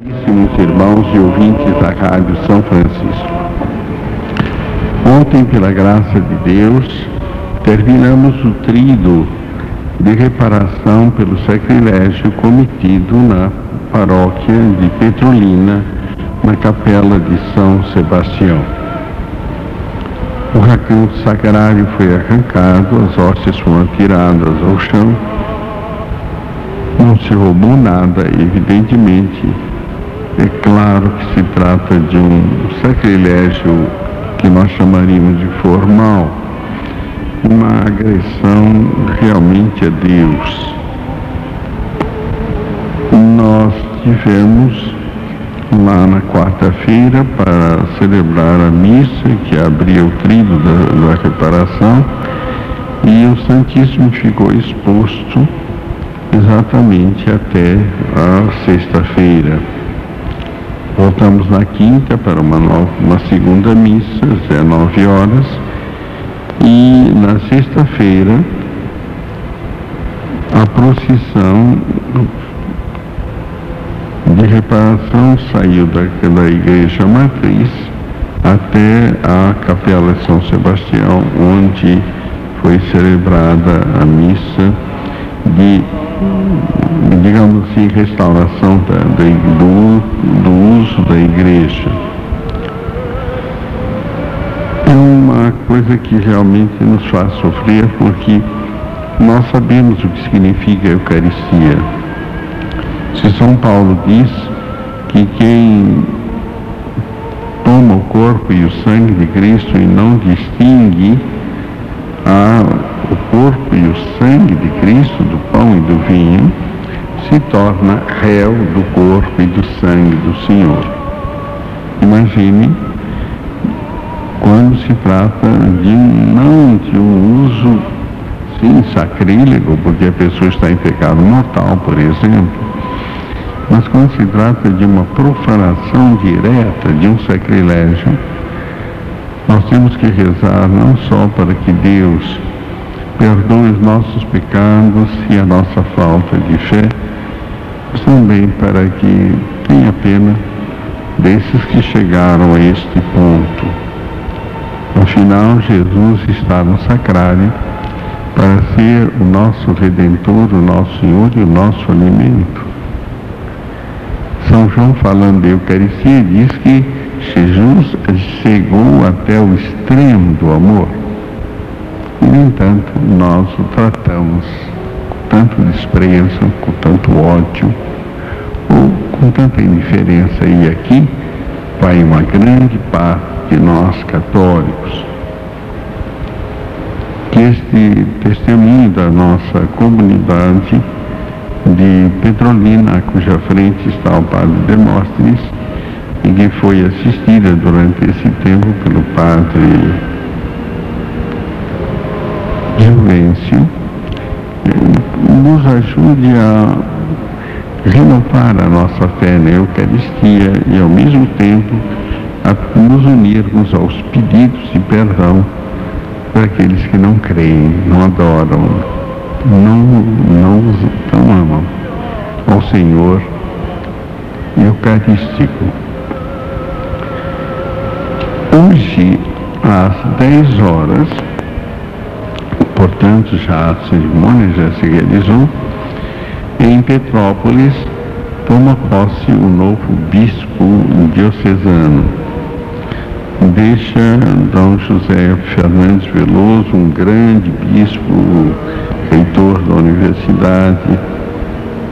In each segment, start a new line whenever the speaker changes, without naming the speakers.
Caríssimos irmãos e ouvintes da Rádio São Francisco, ontem, pela graça de Deus, terminamos o tríduo de reparação pelo sacrilégio cometido na paróquia de Petrolina, na capela de São Sebastião. O recanto sacrário foi arrancado, as hóstias foram tiradas ao chão, não se roubou nada, evidentemente. É claro que se trata de um sacrilégio que nós chamaríamos de formal, uma agressão realmente a Deus. Nós tivemos lá na quarta-feira para celebrar a missa que abria o tríduo da reparação, e o Santíssimo ficou exposto exatamente até a sexta-feira. Voltamos na quinta para uma segunda missa, às 19 horas, e na sexta-feira a procissão de reparação saiu da igreja matriz até a capela de São Sebastião, onde foi celebrada a missa de, digamos assim, restauração do uso da igreja. É uma coisa que realmente nos faz sofrer, porque nós sabemos o que significa a Eucaristia. Se São Paulo diz que quem toma o corpo e o sangue de Cristo e não distingue o corpo e o sangue de Cristo, do pão e do vinho, se torna réu do corpo e do sangue do Senhor. Imagine quando se trata não de um uso, sim, sacrílego, porque a pessoa está em pecado mortal, por exemplo, mas quando se trata de uma profanação direta, de um sacrilégio, nós temos que rezar não só para que Deus perdoe os nossos pecados e a nossa falta de fé, mas também para que tenha pena desses que chegaram a este ponto. Afinal, Jesus está no sacrário para ser o nosso Redentor, o nosso Senhor e o nosso alimento. São João, falando de Eucaristia, diz que Jesus chegou até o extremo do amor. E, no entanto, nós o tratamos com tanto desprezo, com tanto ódio, ou com tanta indiferença. E aqui vai uma grande parte de nós católicos. Que este testemunho da nossa comunidade de Petrolina, a cuja frente está o padre Demóstenes, e que foi assistida durante esse tempo pelo padre Juvencio, nos ajude a renovar a nossa fé na Eucaristia e, ao mesmo tempo, a nos unirmos aos pedidos de perdão para aqueles que não creem, não adoram, não amam ao Senhor Eucarístico. Hoje, às 10 horas, portanto, já a cerimônia já se realizou, em Petrópolis toma posse o novo bispo diocesano. Deixa Dom José Fernandes Veloso, um grande bispo, reitor da universidade,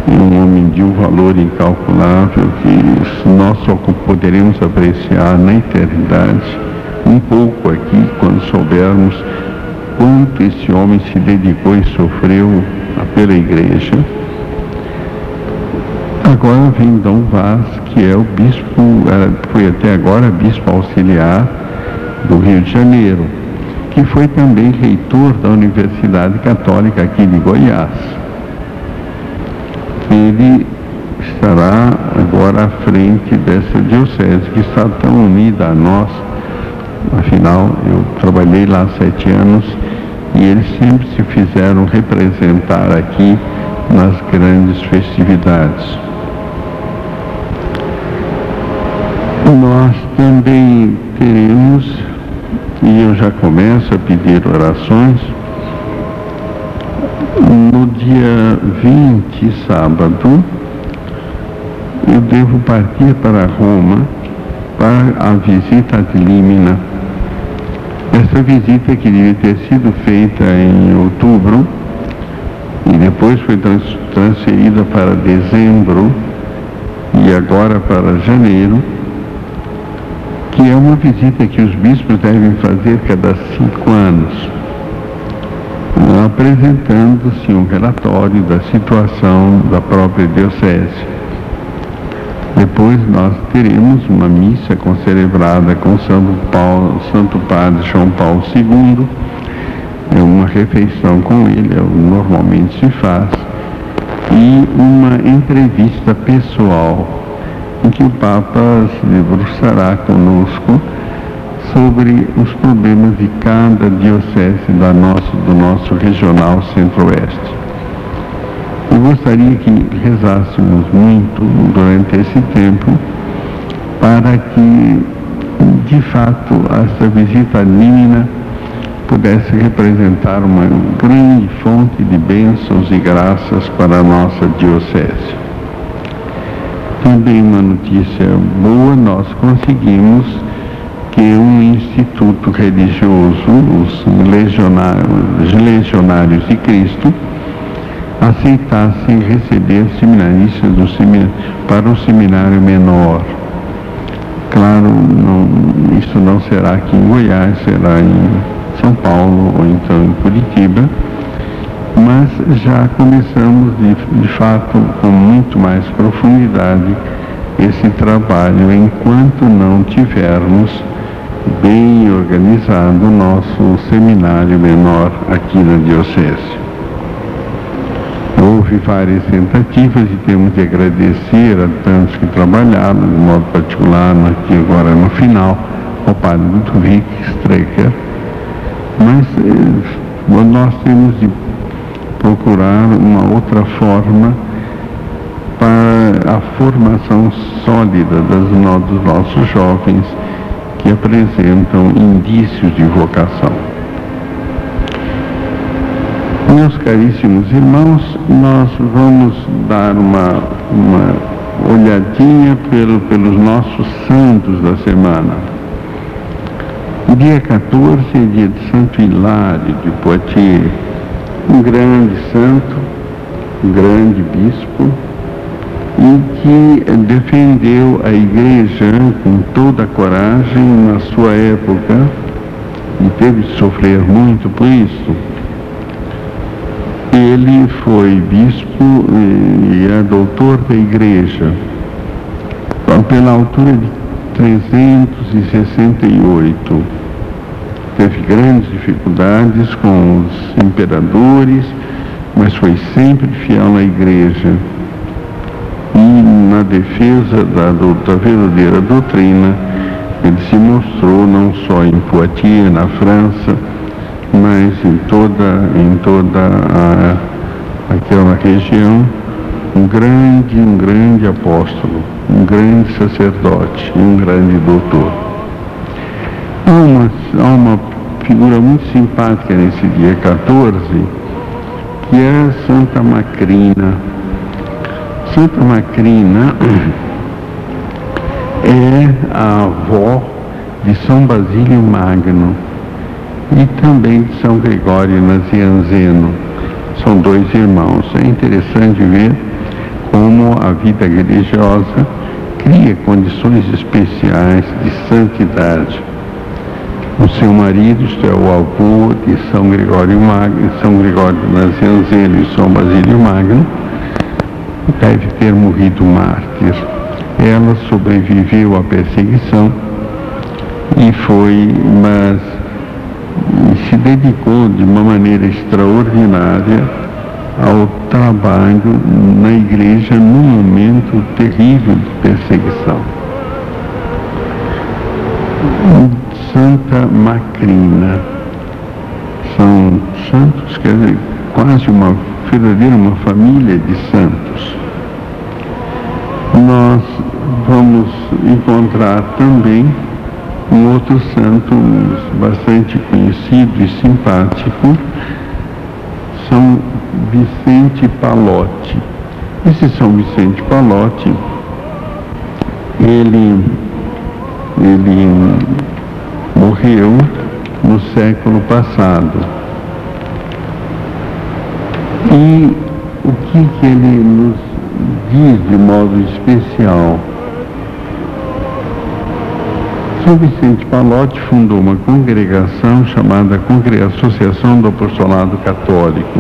um homem de um valor incalculável que nós só poderemos apreciar na eternidade, um pouco aqui, quando soubermos quanto esse homem se dedicou e sofreu pela igreja. Agora vem Dom Vaz, que é o bispo, foi até agora bispo auxiliar do Rio de Janeiro, que foi também reitor da Universidade Católica aqui de Goiás. Ele estará agora à frente dessa diocese que está tão unida a nós. Afinal, eu trabalhei lá 7 anos e eles sempre se fizeram representar aqui nas grandes festividades. Nós também teremos, e eu já começo a pedir orações, no dia 20, sábado, eu devo partir para Roma para a visita ad limina. Essa visita que devia ter sido feita em outubro e depois foi transferida para dezembro e agora para janeiro, que é uma visita que os bispos devem fazer cada 5 anos, apresentando-se um relatório da situação da própria diocese. Depois nós teremos uma missa concelebrada com Santo Padre João Paulo II, uma refeição com ele, normalmente se faz, e uma entrevista pessoal em que o Papa se debruçará conosco sobre os problemas de cada diocese do nosso regional centro-oeste. Eu gostaria que rezássemos muito durante esse tempo para que, de fato, essa visita ad limina pudesse representar uma grande fonte de bênçãos e graças para a nossa diocese. Também uma notícia boa, nós conseguimos que um instituto religioso, os Legionários de Cristo, aceitassem receber seminaristas para o seminário menor. Claro, isso não será aqui em Goiás, será em São Paulo ou então em Curitiba, mas já começamos de fato com muito mais profundidade esse trabalho enquanto não tivermos bem organizado o nosso seminário menor aqui na diocese. Houve várias tentativas e temos de agradecer a tantos que trabalharam, de modo particular, aqui agora no final, ao padre Ludwig Strecker, mas nós temos de procurar uma outra forma para a formação sólida dos nossos jovens que apresentam indícios de vocação. Meus caríssimos irmãos, nós vamos dar uma olhadinha pelos nossos santos da semana. Dia 14 é dia de Santo Hilário de Poitiers, um grande santo, um grande bispo, e que defendeu a Igreja com toda a coragem na sua época e teve de sofrer muito por isso. Ele foi bispo e é doutor da Igreja, pela altura de 368. Teve grandes dificuldades com os imperadores, mas foi sempre fiel na Igreja. E na defesa da verdadeira doutrina, ele se mostrou não só em Poitiers, na França, mas em toda aquela região, um grande apóstolo, um grande sacerdote e um grande doutor. Há uma figura muito simpática nesse dia 14, que é Santa Macrina. Santa Macrina é a avó de São Basílio Magno e também de São Gregório Nazianzeno. São dois irmãos. É interessante ver como a vida religiosa cria condições especiais de santidade. O seu marido, isto é, o avô de São Gregório Magno, São Gregório Nazianzeno e São Basílio Magno, deve ter morrido mártir. Ela sobreviveu à perseguição mas se dedicou de uma maneira extraordinária ao trabalho na Igreja num momento terrível de perseguição. Santa Macrina. São santos, quer dizer, quase uma família de santos. Nós vamos encontrar também um outro santo bastante conhecido e simpático, São Vicente Pallotti. Esse São Vicente Pallotti, ele morreu no século passado. E o que ele nos diz de modo especial? São Vicente Pallotti fundou uma congregação chamada Associação do Apostolado Católico.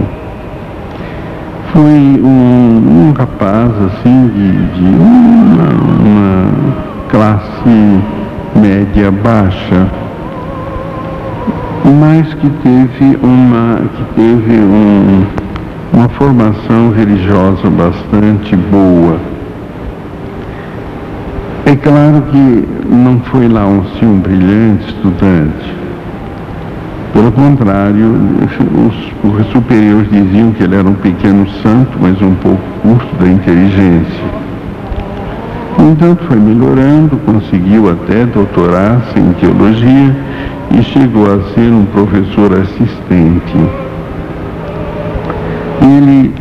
Foi um rapaz assim de uma classe média baixa, mas que teve uma formação religiosa bastante boa. É claro que não foi lá um brilhante estudante. Pelo contrário, os superiores diziam que ele era um pequeno santo, mas um pouco curto da inteligência. No entanto, foi melhorando, conseguiu até doutorar-se em teologia e chegou a ser um professor assistente. Ele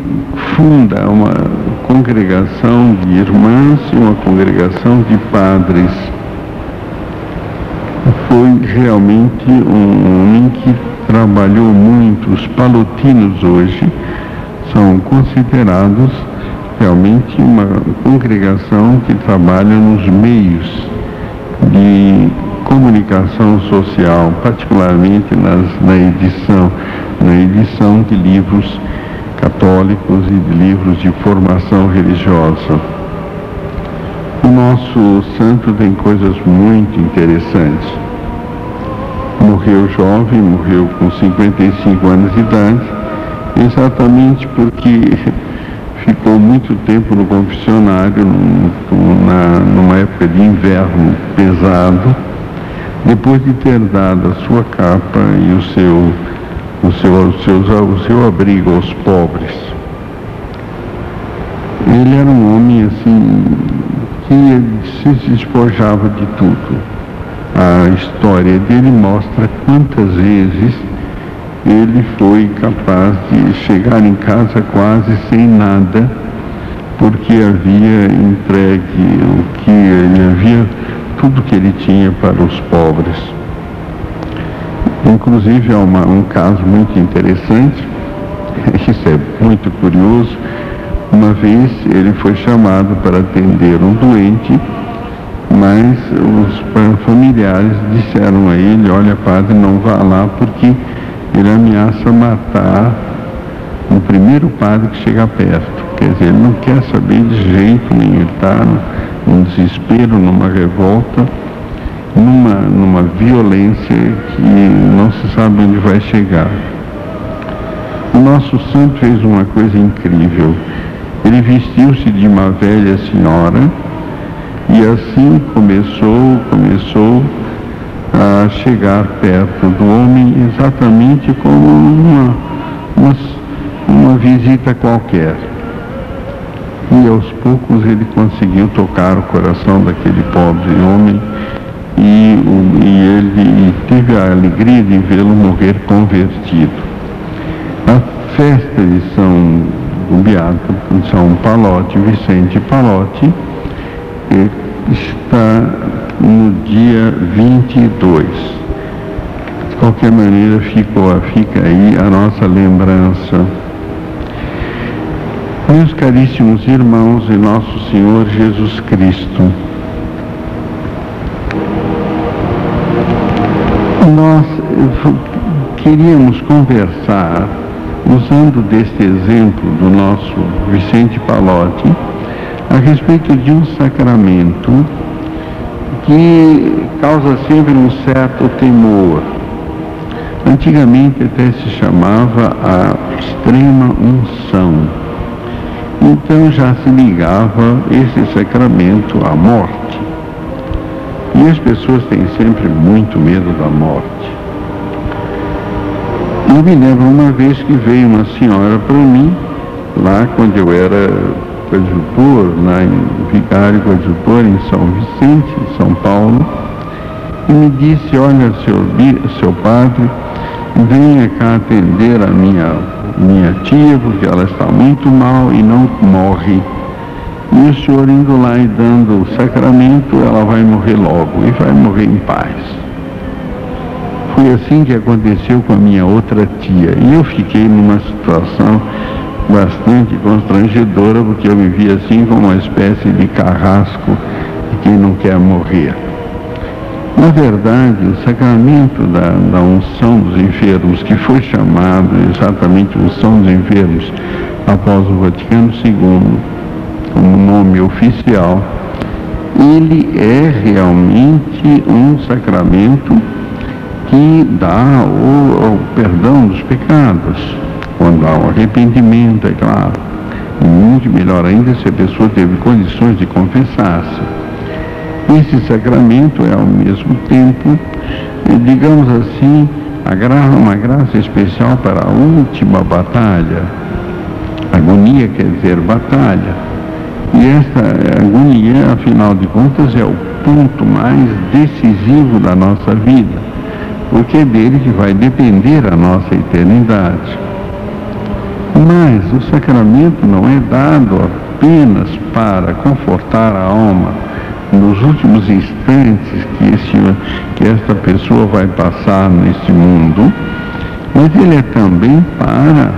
funda uma congregação de irmãs e uma congregação de padres. Foi realmente um homem que trabalhou muito. Os pallotinos hoje são considerados realmente uma congregação que trabalha nos meios de comunicação social, particularmente na edição de livros católicos e de livros de formação religiosa. O nosso santo tem coisas muito interessantes. Morreu jovem, morreu com 55 anos de idade, exatamente porque ficou muito tempo no confessionário, numa época de inverno pesado, depois de ter dado a sua capa e o seu abrigo aos pobres. Ele era um homem assim que se despojava de tudo. A história dele mostra quantas vezes ele foi capaz de chegar em casa quase sem nada, porque havia entregue tudo que ele tinha para os pobres. Inclusive, há um caso muito interessante, isso é muito curioso. Uma vez ele foi chamado para atender um doente, mas os familiares disseram a ele: olha, padre, não vá lá porque ele ameaça matar o primeiro padre que chegar perto. Quer dizer, ele não quer saber de jeito nenhum, ele está num desespero, numa revolta, numa violência que não se sabe onde vai chegar. O nosso santo fez uma coisa incrível. Ele vestiu-se de uma velha senhora e assim começou a chegar perto do homem exatamente como uma visita qualquer. E aos poucos ele conseguiu tocar o coração daquele pobre homem e ele teve a alegria de vê-lo morrer convertido. A festa de São Pallotti, Vicente Pallotti, está no dia 22. De qualquer maneira, fica aí a nossa lembrança. Meus caríssimos irmãos em nosso Senhor Jesus Cristo, nós queríamos conversar, usando deste exemplo do nosso Vicente Pallotti, a respeito de um sacramento que causa sempre um certo temor. Antigamente até se chamava a extrema unção. Então já se ligava esse sacramento à morte. E as pessoas têm sempre muito medo da morte. Eu me lembro uma vez que veio uma senhora para mim, lá quando eu era coadjutor, vigário coadjutor em São Vicente, São Paulo, e me disse: olha, seu padre, venha cá atender a minha tia, porque ela está muito mal e não morre. E o senhor indo lá e dando o sacramento, ela vai morrer logo, e vai morrer em paz. Foi assim que aconteceu com a minha outra tia, e eu fiquei numa situação bastante constrangedora, porque eu me via assim como uma espécie de carrasco de quem não quer morrer. Na verdade, o sacramento da unção dos enfermos, que foi chamado exatamente unção dos enfermos após o Vaticano II, como nome oficial, ele é realmente um sacramento que dá o perdão dos pecados, quando há um arrependimento, é claro. E muito melhor ainda se a pessoa teve condições de confessar-se. Esse sacramento é ao mesmo tempo, digamos assim, uma graça especial para a última batalha. Agonia quer dizer batalha. E essa agonia, afinal de contas, é o ponto mais decisivo da nossa vida, porque é dele que vai depender a nossa eternidade. Mas o sacramento não é dado apenas para confortar a alma nos últimos instantes que esta pessoa vai passar neste mundo, mas ele é também para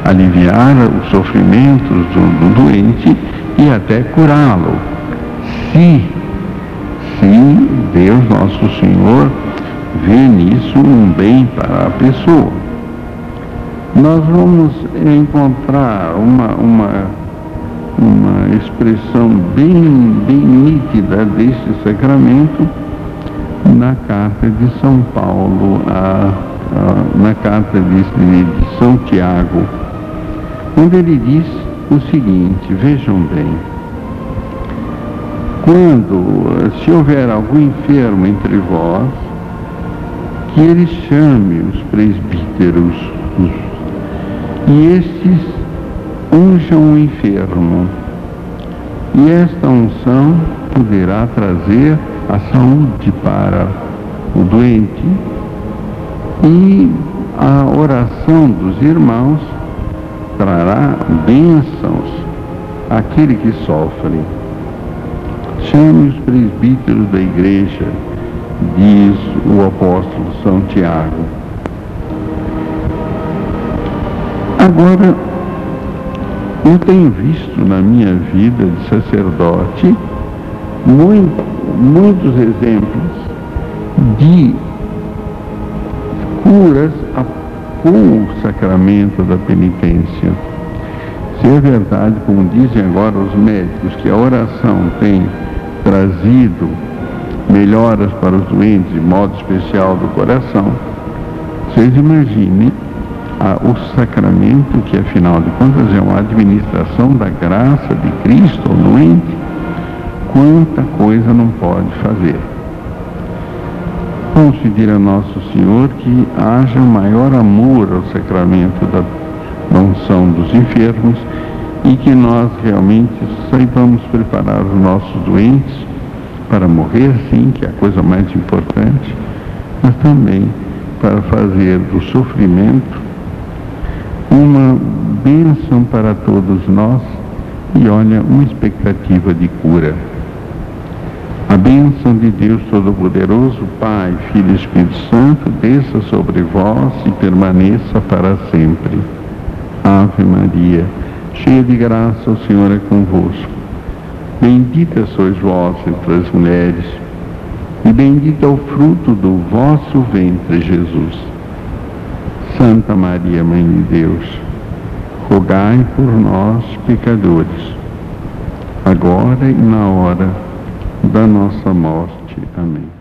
aliviar os sofrimentos do doente e até curá-lo, se Deus Nosso Senhor vê nisso um bem para a pessoa. Nós vamos encontrar uma expressão bem nítida deste sacramento na carta de São Paulo, na carta de São Tiago, onde ele diz o seguinte: vejam bem, se houver algum enfermo entre vós, que ele chame os presbíteros, e estes unjam o enfermo, e esta unção poderá trazer a saúde para o doente, e a oração dos irmãos trará bênçãos àquele que sofre. Chame os presbíteros da igreja, diz o apóstolo São Tiago. Agora, eu tenho visto na minha vida de sacerdote muitos exemplos de curas com o sacramento da penitência. Se é verdade, como dizem agora os médicos, que a oração tem trazido melhoras para os doentes, de modo especial do coração, vocês imaginem o sacramento, que afinal de contas é uma administração da graça de Cristo ao doente, quanta coisa não pode fazer. Vamos pedir a Nosso Senhor que haja maior amor ao sacramento da unção dos enfermos e que nós realmente saibamos preparar os nossos doentes para morrer, sim, que é a coisa mais importante, mas também para fazer do sofrimento uma bênção para todos nós e, olha, uma expectativa de cura. A bênção de Deus Todo-Poderoso, Pai, Filho e Espírito Santo, desça sobre vós e permaneça para sempre. Ave Maria, cheia de graça, o Senhor é convosco. Bendita sois vós entre as mulheres, e bendito é o fruto do vosso ventre, Jesus. Santa Maria, Mãe de Deus, rogai por nós, pecadores, agora e na hora da nossa morte. Amém.